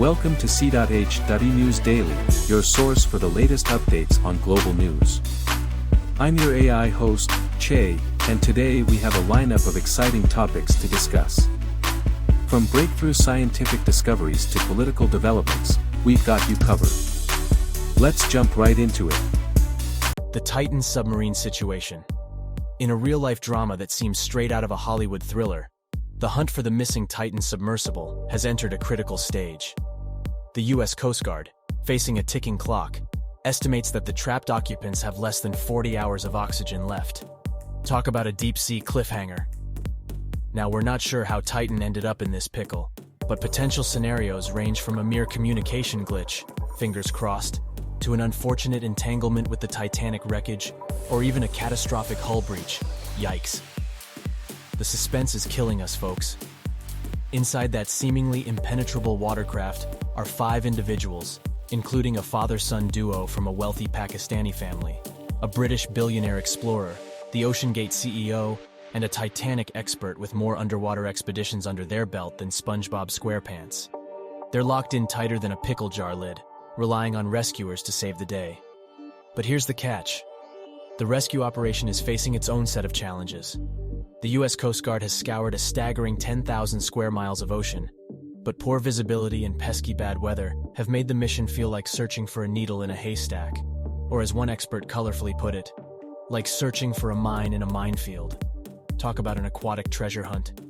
Welcome to C.H.E News Daily, your source for the latest updates on global news. I'm your AI host, Che, and today we have a lineup of exciting topics to discuss. From breakthrough scientific discoveries to political developments, we've got you covered. Let's jump right into it. The Titan submarine situation. In a real-life drama that seems straight out of a Hollywood thriller, the hunt for the missing Titan submersible has entered a critical stage. The U.S. Coast Guard, facing a ticking clock, estimates that the trapped occupants have less than 40 hours of oxygen left. Talk about a deep-sea cliffhanger. Now, we're not sure how Titan ended up in this pickle, but potential scenarios range from a mere communication glitch, fingers crossed, to an unfortunate entanglement with the Titanic wreckage, or even a catastrophic hull breach. Yikes. The suspense is killing us, folks. Inside that seemingly impenetrable watercraft are 5 individuals, including a father-son duo from a wealthy Pakistani family, a British billionaire explorer, the OceanGate CEO, and a Titanic expert with more underwater expeditions under their belt than SpongeBob SquarePants. They're locked in tighter than a pickle jar lid, relying on rescuers to save the day. But here's the catch. The rescue operation is facing its own set of challenges. The U.S. Coast Guard has scoured a staggering 10,000 square miles of ocean, but poor visibility and pesky bad weather have made the mission feel like searching for a needle in a haystack, or as one expert colorfully put it, like searching for a mine in a minefield. Talk about an aquatic treasure hunt.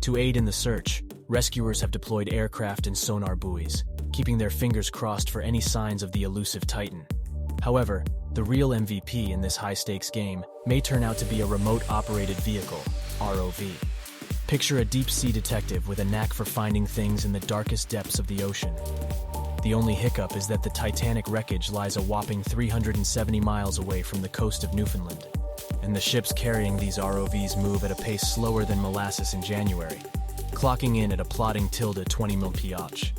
To aid in the search, rescuers have deployed aircraft and sonar buoys, keeping their fingers crossed for any signs of the elusive Titan. However, the real MVP in this high-stakes game may turn out to be a remote-operated vehicle, ROV. Picture a deep-sea detective with a knack for finding things in the darkest depths of the ocean. The only hiccup is that the Titanic wreckage lies a whopping 370 miles away from the coast of Newfoundland, and the ships carrying these ROVs move at a pace slower than molasses in January, clocking in at a plodding tilde 20 mph.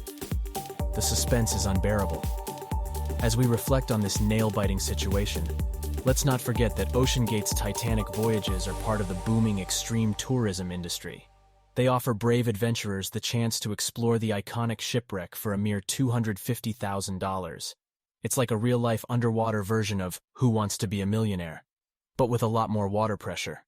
The suspense is unbearable. As we reflect on this nail-biting situation, let's not forget that OceanGate's Titanic voyages are part of the booming extreme tourism industry. They offer brave adventurers the chance to explore the iconic shipwreck for a mere $250,000. It's like a real-life underwater version of Who Wants to Be a Millionaire, but with a lot more water pressure.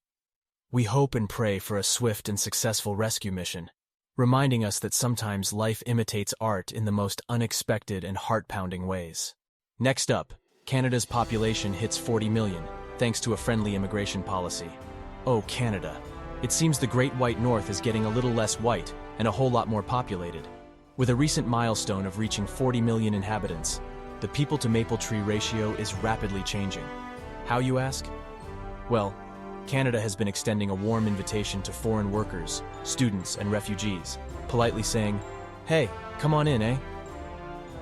We hope and pray for a swift and successful rescue mission, reminding us that sometimes life imitates art in the most unexpected and heart-pounding ways. Next up, Canada's population hits 40 million, thanks to a friendly immigration policy. Oh, Canada. It seems the Great White North is getting a little less white and a whole lot more populated. With a recent milestone of reaching 40 million inhabitants, the people-to-maple-tree ratio is rapidly changing. How, you ask? Well, Canada has been extending a warm invitation to foreign workers, students, and refugees, politely saying, "Hey, come on in, eh?"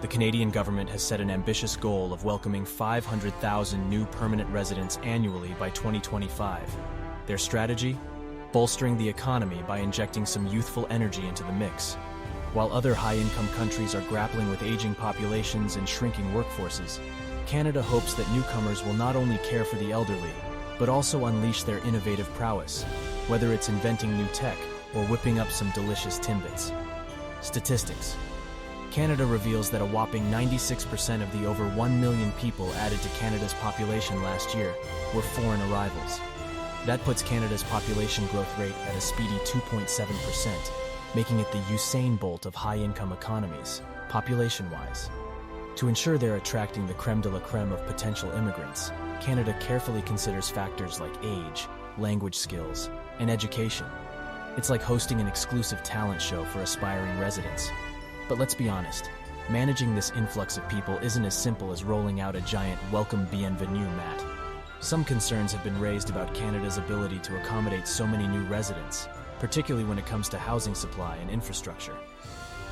The Canadian government has set an ambitious goal of welcoming 500,000 new permanent residents annually by 2025. Their strategy? Bolstering the economy by injecting some youthful energy into the mix. While other high-income countries are grappling with aging populations and shrinking workforces, Canada hopes that newcomers will not only care for the elderly, but also unleash their innovative prowess, whether it's inventing new tech or whipping up some delicious Timbits. Statistics. Canada reveals that a whopping 96% of the over 1 million people added to Canada's population last year were foreign arrivals. That puts Canada's population growth rate at a speedy 2.7%, making it the Usain Bolt of high-income economies, population-wise. To ensure they're attracting the creme de la creme of potential immigrants, Canada carefully considers factors like age, language skills, and education. It's like hosting an exclusive talent show for aspiring residents. But let's be honest, managing this influx of people isn't as simple as rolling out a giant welcome bienvenue mat. Some concerns have been raised about Canada's ability to accommodate so many new residents, particularly when it comes to housing supply and infrastructure.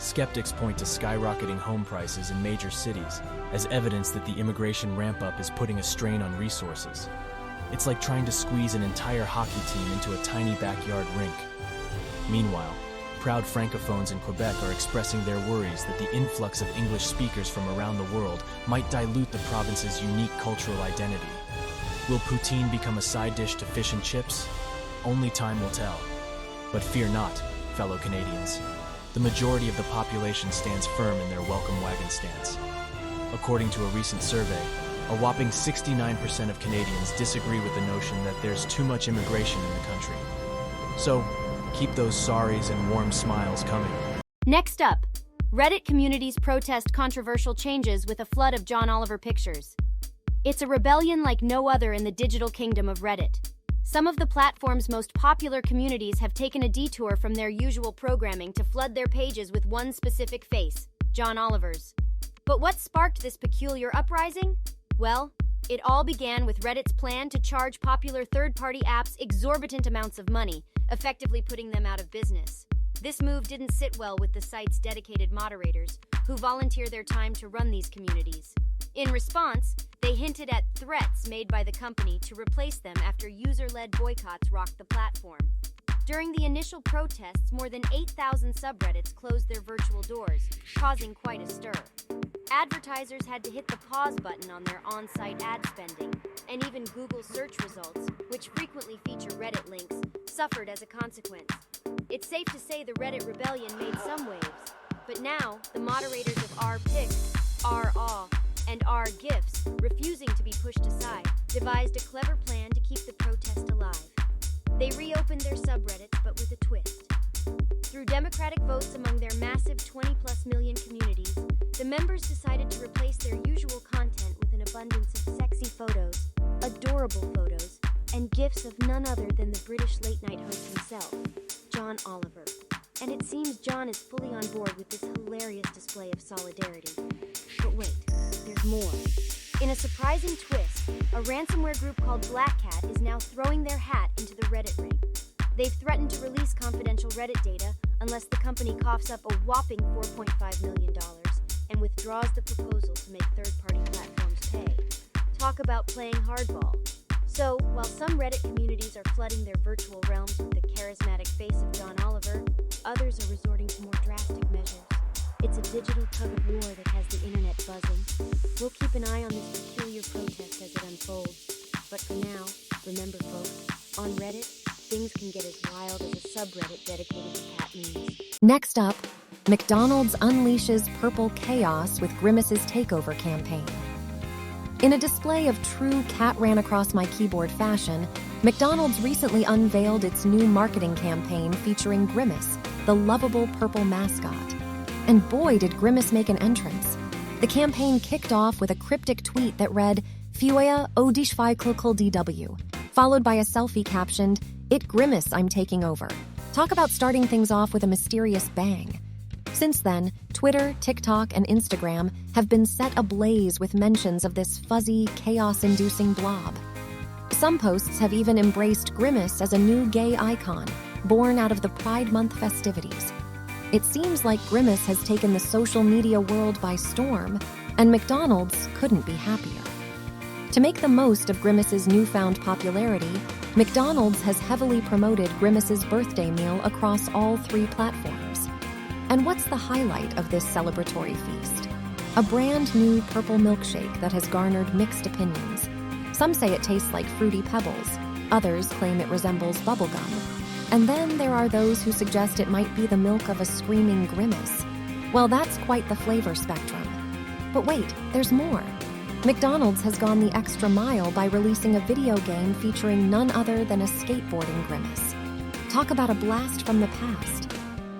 Skeptics point to skyrocketing home prices in major cities as evidence that the immigration ramp-up is putting a strain on resources. It's like trying to squeeze an entire hockey team into a tiny backyard rink. Meanwhile, proud francophones in Quebec are expressing their worries that the influx of English speakers from around the world might dilute the province's unique cultural identity. Will poutine become a side dish to fish and chips? Only time will tell. But fear not, fellow Canadians. the majority of the population stands firm in their welcome wagon stance. According to a recent survey, a whopping 69% of Canadians disagree with the notion that there's too much immigration in the country. So, keep those sorries and warm smiles coming. Next up, Reddit communities protest controversial changes with a flood of John Oliver pictures. It's a rebellion like no other in the digital kingdom of Reddit. Some of the platform's most popular communities have taken a detour from their usual programming to flood their pages with one specific face, John Oliver's. But what sparked this peculiar uprising? Well, it all began with Reddit's plan to charge popular third-party apps exorbitant amounts of money, effectively putting them out of business. This move didn't sit well with the site's dedicated moderators, who volunteer their time to run these communities. In response, they hinted at threats made by the company to replace them after user-led boycotts rocked the platform. During the initial protests, more than 8,000 subreddits closed their virtual doors, causing quite a stir. Advertisers had to hit the pause button on their on-site ad spending, and even Google search results, which frequently feature Reddit links, suffered as a consequence. It's safe to say the Reddit rebellion made some waves, but now the moderators of r/pics, r/aw, and r/gifs, refusing to be pushed aside, devised a clever plan to keep the protest alive. They reopened their subreddits, but with a twist. Through democratic votes among their massive 20+ million communities, the members decided to replace their usual content with an abundance of sexy photos, adorable photos, and gifs of none other than the British late-night host himself, John Oliver. And it seems John is fully on board with this hilarious display of solidarity. But wait, there's more. In a surprising twist, a ransomware group called Black Cat is now throwing their hat into the Reddit ring. They've threatened to release confidential Reddit data unless the company coughs up a whopping $4.5 million and withdraws the proposal to make third-party platforms pay. Talk about playing hardball. So, while some Reddit communities are flooding their virtual realms with the charismatic face of John Oliver, others are resorting to more drastic measures. It's a digital tug-of-war that has the internet buzzing. We'll keep an eye on this peculiar protest as it unfolds. But for now, remember folks, on Reddit, things can get as wild as a subreddit dedicated to cat memes. Next up, McDonald's unleashes purple chaos with Grimace's Takeover campaign. In a display of true cat-ran-across-my-keyboard fashion, McDonald's recently unveiled its new marketing campaign featuring Grimace, the lovable purple mascot. And boy, did Grimace make an entrance. The campaign kicked off with a cryptic tweet that read, "Fuea DW," followed by a selfie captioned, "It Grimace, I'm taking over." Talk about starting things off with a mysterious bang. Since then, Twitter, TikTok, and Instagram have been set ablaze with mentions of this fuzzy, chaos-inducing blob. Some posts have even embraced Grimace as a new gay icon, born out of the Pride Month festivities. It seems like Grimace has taken the social media world by storm, and McDonald's couldn't be happier. To make the most of Grimace's newfound popularity, McDonald's has heavily promoted Grimace's birthday meal across all 3 platforms. And what's the highlight of this celebratory feast? A brand new purple milkshake that has garnered mixed opinions. Some say it tastes like Fruity Pebbles, others claim it resembles bubblegum. And then there are those who suggest it might be the milk of a screaming Grimace. Well, that's quite the flavor spectrum. But wait, there's more. McDonald's has gone the extra mile by releasing a video game featuring none other than a skateboarding Grimace. Talk about a blast from the past.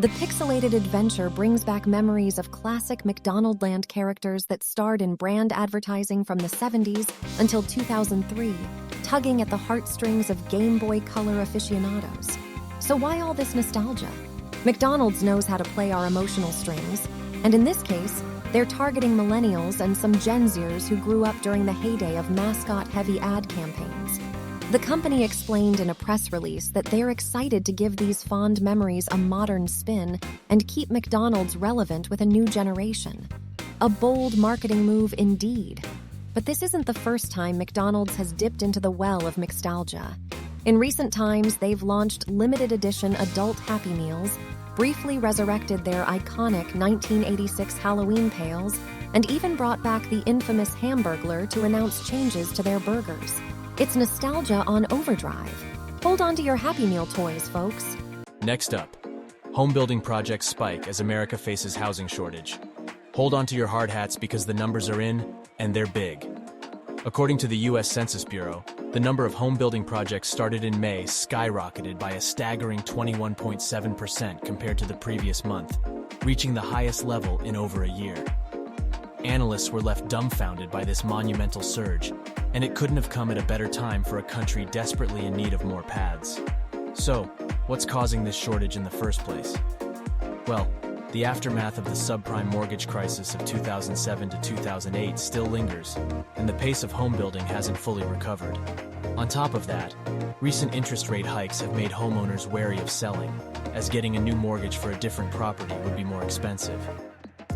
The pixelated adventure brings back memories of classic McDonaldland characters that starred in brand advertising from the 70s until 2003, tugging at the heartstrings of Game Boy Color aficionados. So why all this nostalgia? McDonald's knows how to play our emotional strings, and in this case, they're targeting millennials and some Gen Zers who grew up during the heyday of mascot-heavy ad campaigns. The company explained in a press release that they're excited to give these fond memories a modern spin and keep McDonald's relevant with a new generation. A bold marketing move indeed. But this isn't the first time McDonald's has dipped into the well of McStalgia. In recent times, they've launched limited edition adult Happy Meals, briefly resurrected their iconic 1986 Halloween pails, and even brought back the infamous Hamburglar to announce changes to their burgers. It's nostalgia on overdrive. Hold on to your Happy Meal toys, folks. Next up, Home building projects spike as America faces housing shortage. Hold on to your hard hats because the numbers are in, and they're big. According to the U.S. Census Bureau, the number of home building projects started in May skyrocketed by a staggering 21.7% compared to the previous month, reaching the highest level in over a year. Analysts were left dumbfounded by this monumental surge, and it couldn't have come at a better time for a country desperately in need of more paths. So, what's causing this shortage in the first place? Well, the aftermath of the subprime mortgage crisis of 2007 to 2008 still lingers, and the pace of home building hasn't fully recovered. On top of that, recent interest rate hikes have made homeowners wary of selling, as getting a new mortgage for a different property would be more expensive.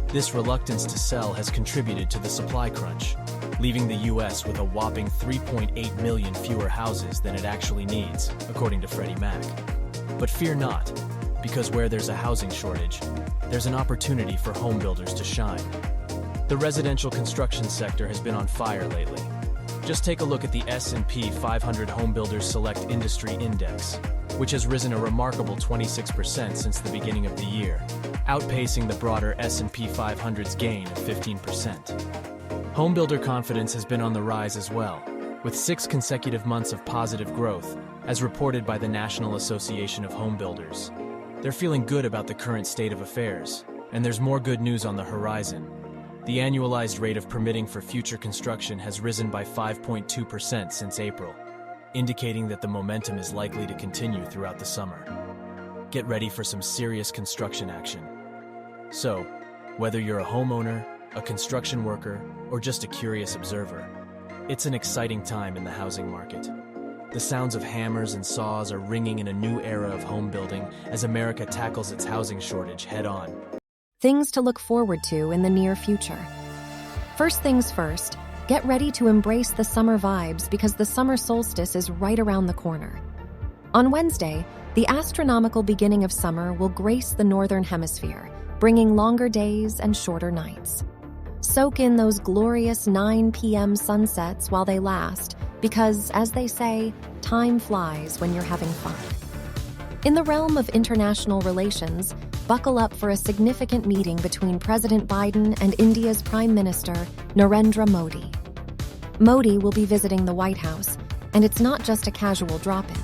This reluctance to sell has contributed to the supply crunch, leaving the U.S. with a whopping 3.8 million fewer houses than it actually needs, according to Freddie Mac. But fear not, because where there's a housing shortage, there's an opportunity for home builders to shine. The residential construction sector has been on fire lately. Just take a look at the S&P 500 Home Builders Select Industry Index, which has risen a remarkable 26% since the beginning of the year, outpacing the broader S&P 500's gain of 15%. Home builder confidence has been on the rise as well, with 6 consecutive months of positive growth, as reported by the National Association of Home Builders. They're feeling good about the current state of affairs, and there's more good news on the horizon. The annualized rate of permitting for future construction has risen by 5.2% since April, indicating that the momentum is likely to continue throughout the summer. Get ready for some serious construction action. So, whether you're a homeowner, a construction worker, or just a curious observer, it's an exciting time in the housing market. The sounds of hammers and saws are ringing in a new era of home building as America tackles its housing shortage head-on. Things to look forward to in the near future. First things first, get ready to embrace the summer vibes because the summer solstice is right around the corner. On Wednesday, the astronomical beginning of summer will grace the northern hemisphere, bringing longer days and shorter nights. Soak in those glorious 9 p.m. sunsets while they last, because, as they say, time flies when you're having fun. In the realm of international relations, buckle up for a significant meeting between President Biden and India's Prime Minister, Narendra Modi. Modi will be visiting the White House, and it's not just a casual drop-in.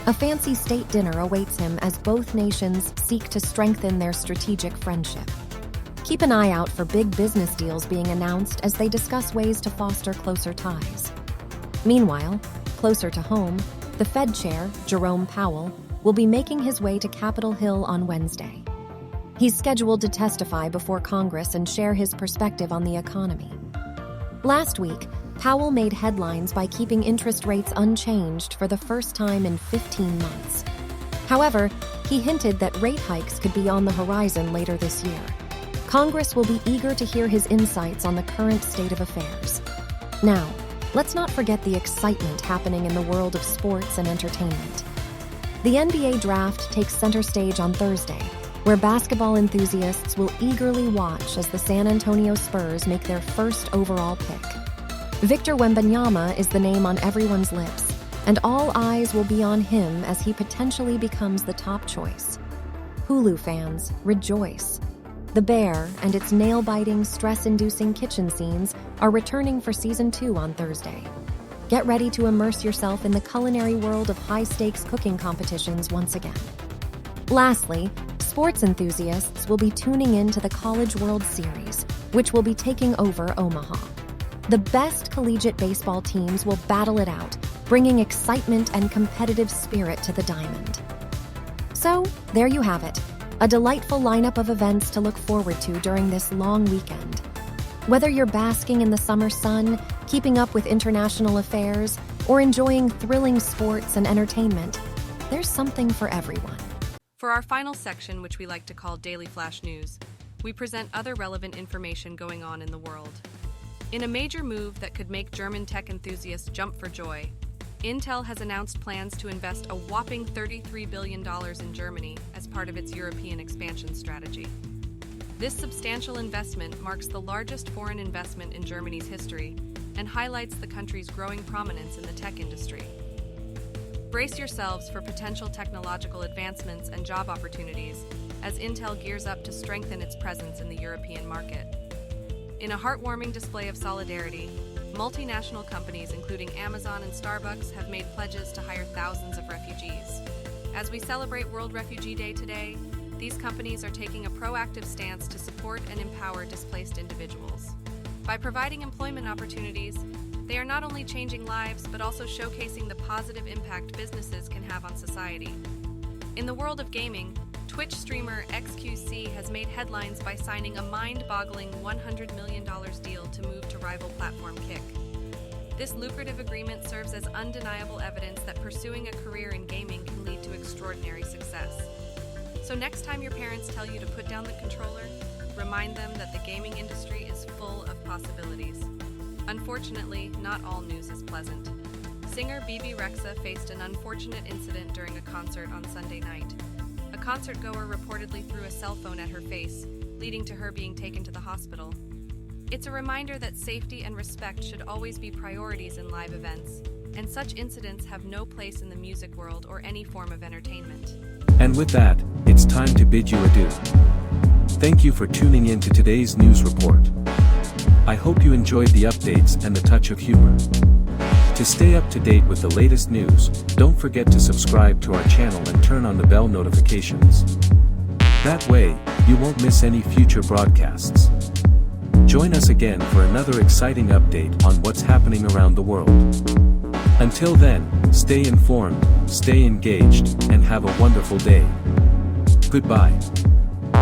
A fancy state dinner awaits him as both nations seek to strengthen their strategic friendship. Keep an eye out for big business deals being announced as they discuss ways to foster closer ties. Meanwhile, closer to home, the Fed chair, Jerome Powell, will be making his way to Capitol Hill on Wednesday. He's scheduled to testify before Congress and share his perspective on the economy. Last week, Powell made headlines by keeping interest rates unchanged for the first time in 15 months. However, he hinted that rate hikes could be on the horizon later this year. Congress will be eager to hear his insights on the current state of affairs. Now, let's not forget the excitement happening in the world of sports and entertainment. The NBA draft takes center stage on Thursday, where basketball enthusiasts will eagerly watch as the San Antonio Spurs make their first overall pick. Victor Wembanyama is the name on everyone's lips, and all eyes will be on him as he potentially becomes the top choice. Hulu fans, rejoice. The Bear and its nail-biting, stress-inducing kitchen scenes are returning for Season 2 on Thursday. Get ready to immerse yourself in the culinary world of high-stakes cooking competitions once again. Lastly, sports enthusiasts will be tuning in to the College World Series, which will be taking over Omaha. The best collegiate baseball teams will battle it out, bringing excitement and competitive spirit to the diamond. So, there you have it, a delightful lineup of events to look forward to during this long weekend. Whether you're basking in the summer sun, keeping up with international affairs, or enjoying thrilling sports and entertainment, there's something for everyone. For our final section, which we like to call Daily Flash News, we present other relevant information going on in the world. In a major move that could make German tech enthusiasts jump for joy, Intel has announced plans to invest a whopping $33 billion in Germany as part of its European expansion strategy. This substantial investment marks the largest foreign investment in Germany's history and highlights the country's growing prominence in the tech industry. Brace yourselves for potential technological advancements and job opportunities as Intel gears up to strengthen its presence in the European market. In a heartwarming display of solidarity, multinational companies including Amazon and Starbucks have made pledges to hire thousands of refugees. As we celebrate World Refugee Day today, these companies are taking a proactive stance to support and empower displaced individuals. By providing employment opportunities, they are not only changing lives but also showcasing the positive impact businesses can have on society. In the world of gaming, Twitch streamer xQc has made headlines by signing a mind-boggling $100 million deal to move to rival platform Kick. This lucrative agreement serves as undeniable evidence that pursuing a career in gaming can lead to extraordinary success. So next time your parents tell you to put down the controller, remind them that the gaming industry is full of possibilities. Unfortunately, not all news is pleasant. Singer Bebe Rexha faced an unfortunate incident during a concert on Sunday night. A concert-goer reportedly threw a cell phone at her face, leading to her being taken to the hospital. It's a reminder that safety and respect should always be priorities in live events, and such incidents have no place in the music world or any form of entertainment. And with that, it's time to bid you adieu. Thank you for tuning in to today's news report. I hope you enjoyed the updates and the touch of humor. To stay up to date with the latest news, don't forget to subscribe to our channel and turn on the bell notifications. That way, you won't miss any future broadcasts. Join us again for another exciting update on what's happening around the world. Until then, stay informed, stay engaged, and have a wonderful day. Goodbye.